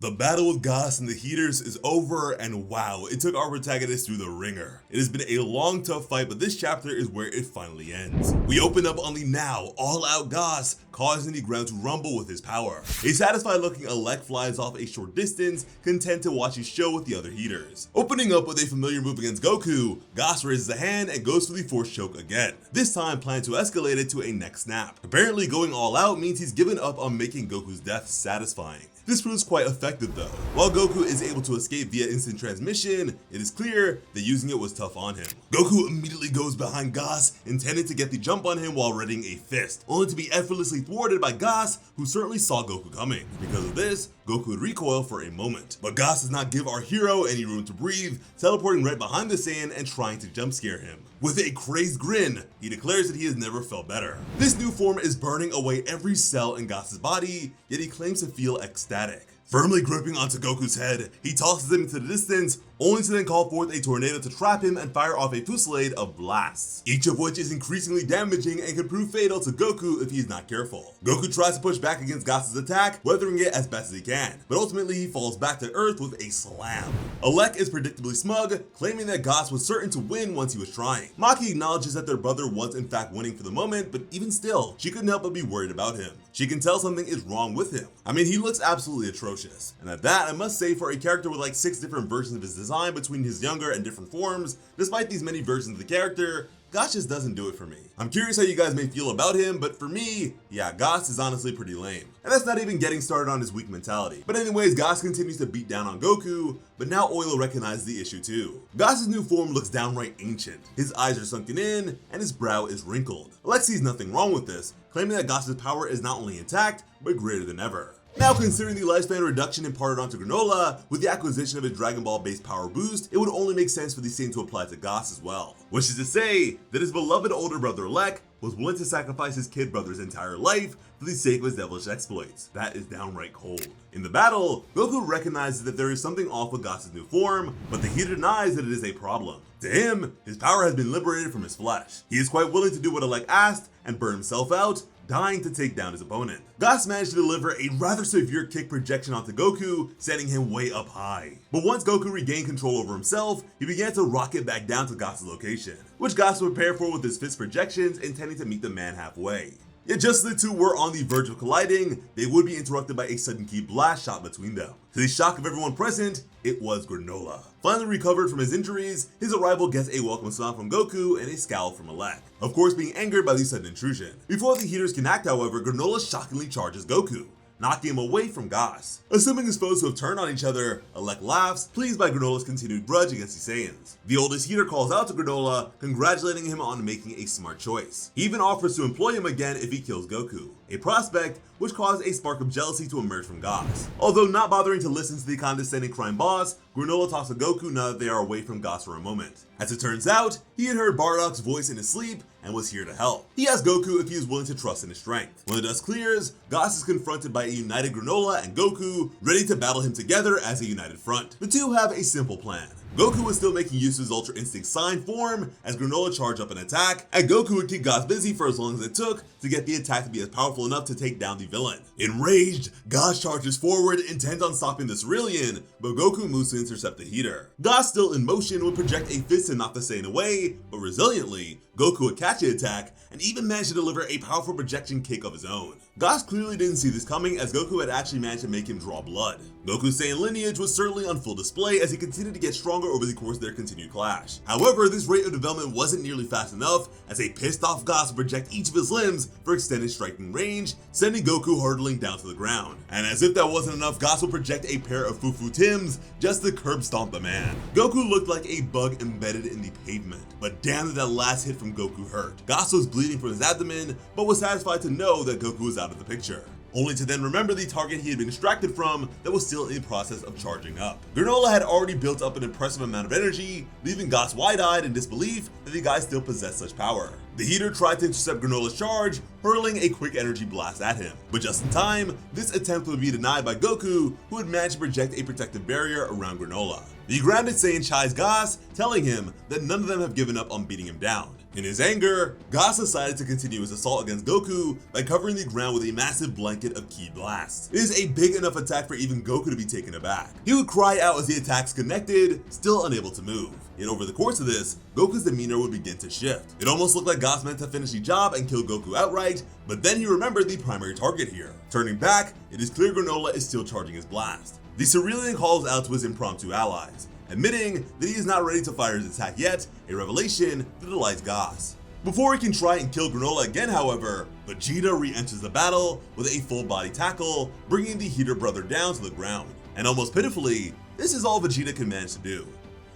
The battle with Gas and the heaters is over, and wow, it took our protagonist through the ringer. It has been a long, tough fight, but this chapter is where it finally ends. We open up on the now all-out Gas, causing the ground to rumble with his power. A satisfied looking Alec flies off a short distance, content to watch his show with the other heaters. Opening up with a familiar move against Goku, Gas raises a hand and goes for the force choke again, this time planning to escalate it to a neck snap. Apparently going all out means he's given up on making Goku's death satisfying. This proves quite effective though. While Goku is able to escape via instant transmission, it is clear that using it was tough on him. Goku immediately goes behind Gas, intending to get the jump on him while readying a fist, only to be effortlessly thwarted by Gas, who certainly saw Goku coming. Because of this, Goku would recoil for a moment. But Gas does not give our hero any room to breathe, teleporting right behind the Saiyan and trying to jump scare him. With a crazed grin, he declares that he has never felt better. This new form is burning away every cell in Gas's body, yet he claims to feel ecstatic. Firmly gripping onto Goku's head, he tosses him into the distance, only to then call forth a tornado to trap him and fire off a fusillade of blasts, each of which is increasingly damaging and can prove fatal to Goku if he is not careful. Goku tries to push back against Gas's attack, weathering it as best as he can, but ultimately he falls back to Earth with a slam. Alec is predictably smug, claiming that Gas was certain to win once he was trying. Maki acknowledges that their brother was in fact winning for the moment, but even still, she couldn't help but be worried about him. She can tell something is wrong with him. I mean, he looks absolutely atrocious. And at that, I must say, for a character with like 6 different versions of his design between his younger and different forms, despite these many versions of the character, Gas just doesn't do it for me. I'm curious how you guys may feel about him, but for me, yeah, Gas is honestly pretty lame. And that's not even getting started on his weak mentality. But anyways, Gas continues to beat down on Goku, but now Oilo recognizes the issue too. Gas's new form looks downright ancient. His eyes are sunken in, and his brow is wrinkled. Alex sees nothing wrong with this, claiming that Gas's power is not only intact, but greater than ever. Now, considering the lifespan reduction imparted onto Granola, with the acquisition of his Dragon Ball based power boost, it would only make sense for the same to apply to Gas as well. Which is to say, that his beloved older brother Alec was willing to sacrifice his kid brother's entire life for the sake of his devilish exploits. That is downright cold. In the battle, Goku recognizes that there is something off with Gas's new form, but the heater denies that it is a problem. To him, his power has been liberated from his flesh. He is quite willing to do what Alec asked and burn himself out, dying to take down his opponent. Gas managed to deliver a rather severe kick projection onto Goku, sending him way up high. But once Goku regained control over himself, he began to rocket back down to Gas's location, which Gas would prepare for with his fist projections, intending to meet the man halfway. Yet just as the two were on the verge of colliding, they would be interrupted by a sudden ki blast shot between them. To the shock of everyone present, it was Granola. Finally recovered from his injuries, his arrival gets a welcome smile from Goku and a scowl from Alec, of course being angered by the sudden intrusion. Before the heaters can act, however, Granola shockingly charges Goku, knocking him away from Gas. Assuming his foes to have turned on each other, Alec laughs, pleased by Granola's continued grudge against the Saiyans. The oldest heater calls out to Granola, congratulating him on making a smart choice. He even offers to employ him again if he kills Goku, a prospect which caused a spark of jealousy to emerge from Gas. Although not bothering to listen to the condescending crime boss, Granola talks to Goku now that they are away from Gas for a moment. As it turns out, he had heard Bardock's voice in his sleep and was here to help. He asks Goku if he is willing to trust in his strength. When the dust clears, Gas is confronted by a united Granola and Goku, ready to battle him together as a united front. The two have a simple plan. Goku was still making use of his Ultra Instinct sign form as Granola charged up an attack, and Goku would keep Gas busy for as long as it took to get the attack to be as powerful enough to take down the villain. Enraged, Gas charges forward, intent on stopping the Cerulean, but Goku moves to intercept the heater. Gas, still in motion, would project a fist to knock the Saiyan away, but resiliently, Goku would catch the attack and even manage to deliver a powerful projection kick of his own. Gas clearly didn't see this coming, as Goku had actually managed to make him draw blood. Goku's Saiyan lineage was certainly on full display as he continued to get stronger over the course of their continued clash. However, this rate of development wasn't nearly fast enough, as a pissed off Gas would project each of his limbs for extended striking range, sending Goku hurtling down to the ground. And as if that wasn't enough, Gas would project a pair of Fufu Tims just to curb stomp the man. Goku looked like a bug embedded in the pavement, but damn did that last hit from Goku hurt. Gas was bleeding from his abdomen, but was satisfied to know that Goku was out of the picture, only to then remember the target he had been distracted from that was still in the process of charging up. Granola had already built up an impressive amount of energy, leaving Gas wide-eyed in disbelief that the guy still possessed such power. The heater tried to intercept Granola's charge, hurling a quick energy blast at him. But just in time, this attempt would be denied by Goku, who had managed to project a protective barrier around Granola. The grounded Saiyan chides Gas, telling him that none of them have given up on beating him down. In his anger, Gas decided to continue his assault against Goku by covering the ground with a massive blanket of ki blasts. It is a big enough attack for even Goku to be taken aback. He would cry out as the attacks connected, still unable to move. Yet over the course of this, Goku's demeanor would begin to shift. It almost looked like Gas meant to finish the job and kill Goku outright, but then he remembered the primary target here. Turning back, it is clear Granola is still charging his blast. The Cerealian calls out to his impromptu allies, admitting that he is not ready to fire his attack yet, a revelation that delights Gas. Before he can try and kill Granola again, however, Vegeta re-enters the battle with a full-body tackle, bringing the Heater brother down to the ground. And almost pitifully, this is all Vegeta can manage to do.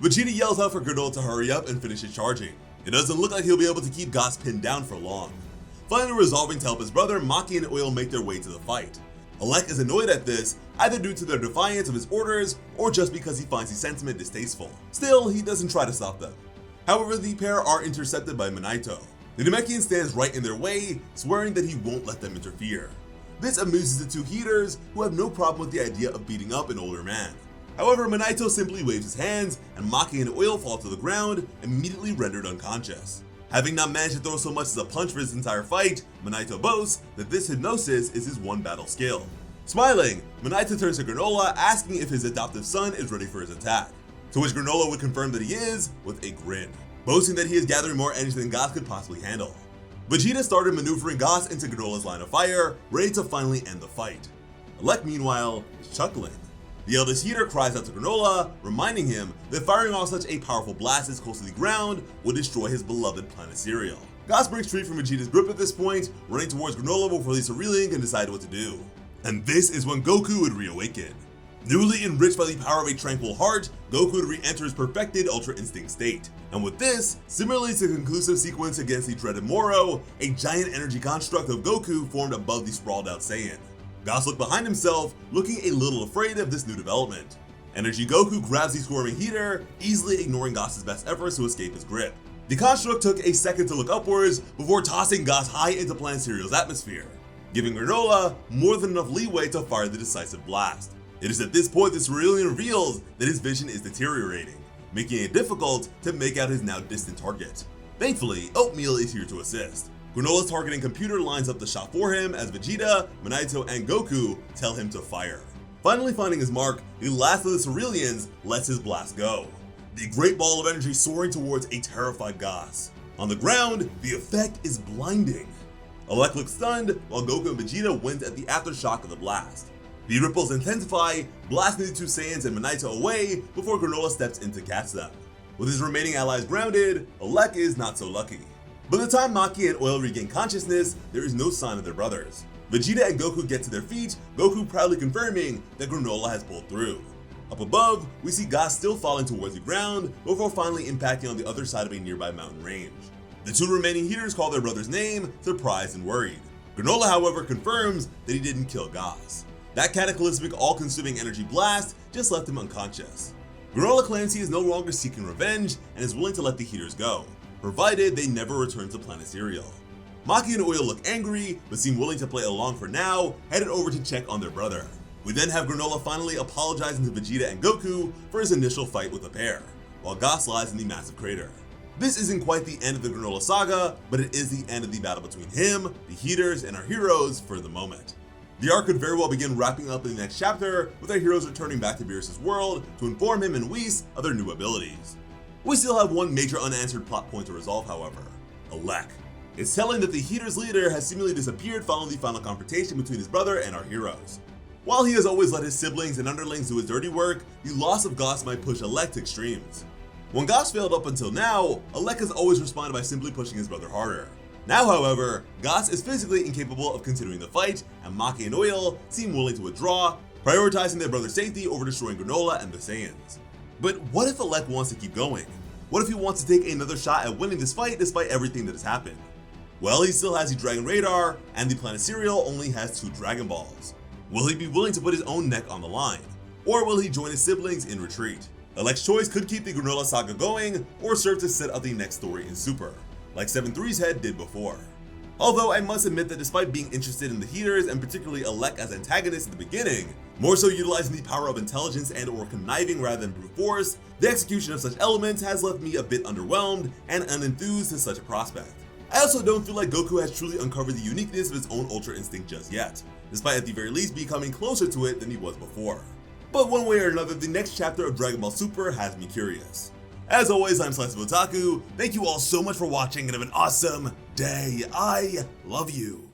Vegeta yells out for Granola to hurry up and finish his charging. It doesn't look like he'll be able to keep Gas pinned down for long. Finally resolving to help his brother, Maki and Oil make their way to the fight. Alec is annoyed at this, either due to their defiance of his orders, or just because he finds the sentiment distasteful. Still, he doesn't try to stop them. However, the pair are intercepted by Minato. The Namekian stands right in their way, swearing that he won't let them interfere. This amuses the two Heaters, who have no problem with the idea of beating up an older man. However, Minato simply waves his hands, and Maki and Oil fall to the ground, immediately rendered unconscious. Having not managed to throw so much as a punch for his entire fight, Minato boasts that this hypnosis is his one battle skill. Smiling, Minato turns to Granola, asking if his adoptive son is ready for his attack, to which Granola would confirm that he is, with a grin, boasting that he is gathering more energy than Gas could possibly handle. Vegeta started maneuvering Gas into Granola's line of fire, ready to finally end the fight. Alec, meanwhile, is chuckling. The eldest Heater cries out to Granola, reminding him that firing off such a powerful blast this close to the ground would destroy his beloved planet Cereal. Gas breaks free from Vegeta's grip at this point, running towards Granola before the Cerealian can decide what to do. And this is when Goku would reawaken. Newly enriched by the power of a tranquil heart, Goku would re-enter his perfected Ultra Instinct state. And with this, similarly to the conclusive sequence against the dreaded Moro, a giant energy construct of Goku formed above the sprawled out Saiyan. Gas looked behind himself, looking a little afraid of this new development. Energy Goku grabs the squirming Heater, easily ignoring Gas's best efforts to escape his grip. The construct took a second to look upwards before tossing Gas high into Planet Cereal's atmosphere, giving Granola more than enough leeway to fire the decisive blast. It is at this point the Cerealian reveals that his vision is deteriorating, making it difficult to make out his now distant target. Thankfully, Oatmeal is here to assist. Granola's targeting computer lines up the shot for him as Vegeta, Minato, and Goku tell him to fire. Finally finding his mark, the last of the Cerealians lets his blast go, the great ball of energy soaring towards a terrified Gas. On the ground, the effect is blinding. Alec looks stunned, while Goku and Vegeta wince at the aftershock of the blast. The ripples intensify, blasting the two Saiyans and Minato away before Granola steps in to catch them. With his remaining allies grounded, Alec is not so lucky. By the time Maki and Oil regain consciousness, there is no sign of their brothers. Vegeta and Goku get to their feet, Goku proudly confirming that Granola has pulled through. Up above, we see Gas still falling towards the ground before finally impacting on the other side of a nearby mountain range. The two remaining Heaters call their brother's name, surprised and worried. Granola, however, confirms that he didn't kill Gas. That cataclysmic, all-consuming energy blast just left him unconscious. Granola claims he is no longer seeking revenge and is willing to let the Heaters go, provided they never return to Planet Cereal. Maki and Oil look angry, but seem willing to play along for now, headed over to check on their brother. We then have Granola finally apologizing to Vegeta and Goku for his initial fight with the pair, while Gas lies in the massive crater. This isn't quite the end of the Granola saga, but it is the end of the battle between him, the Heaters, and our heroes for the moment. The arc could very well begin wrapping up in the next chapter, with our heroes returning back to Beerus' world to inform him and Whis of their new abilities. We still have one major unanswered plot point to resolve, however: Alec. It's telling that the Heaters' leader has seemingly disappeared following the final confrontation between his brother and our heroes. While he has always let his siblings and underlings do his dirty work, the loss of Gas might push Alec to extremes. When Gas failed up until now, Alec has always responded by simply pushing his brother harder. Now, however, Gas is physically incapable of continuing the fight, and Maki and Oil seem willing to withdraw, prioritizing their brother's safety over destroying Granola and the Saiyans. But what if Alec wants to keep going? What if he wants to take another shot at winning this fight despite everything that has happened? Well, he still has the Dragon Radar, and the Planet Cereal only has 2 Dragon Balls. Will he be willing to put his own neck on the line? Or will he join his siblings in retreat? Alec's choice could keep the Granola saga going, or serve to set up the next story in Super, like 7-3's head did before. Although I must admit that despite being interested in the heaters and particularly Elec as antagonists in the beginning, more so utilizing the power of intelligence and or conniving rather than brute force, the execution of such elements has left me a bit underwhelmed and unenthused to such a prospect. I also don't feel like Goku has truly uncovered the uniqueness of his own Ultra Instinct just yet, despite at the very least becoming closer to it than he was before. But one way or another, the next chapter of Dragon Ball Super has me curious. As always, I'm Slice of Otaku. Thank you all so much for watching and have an awesome day. I love you.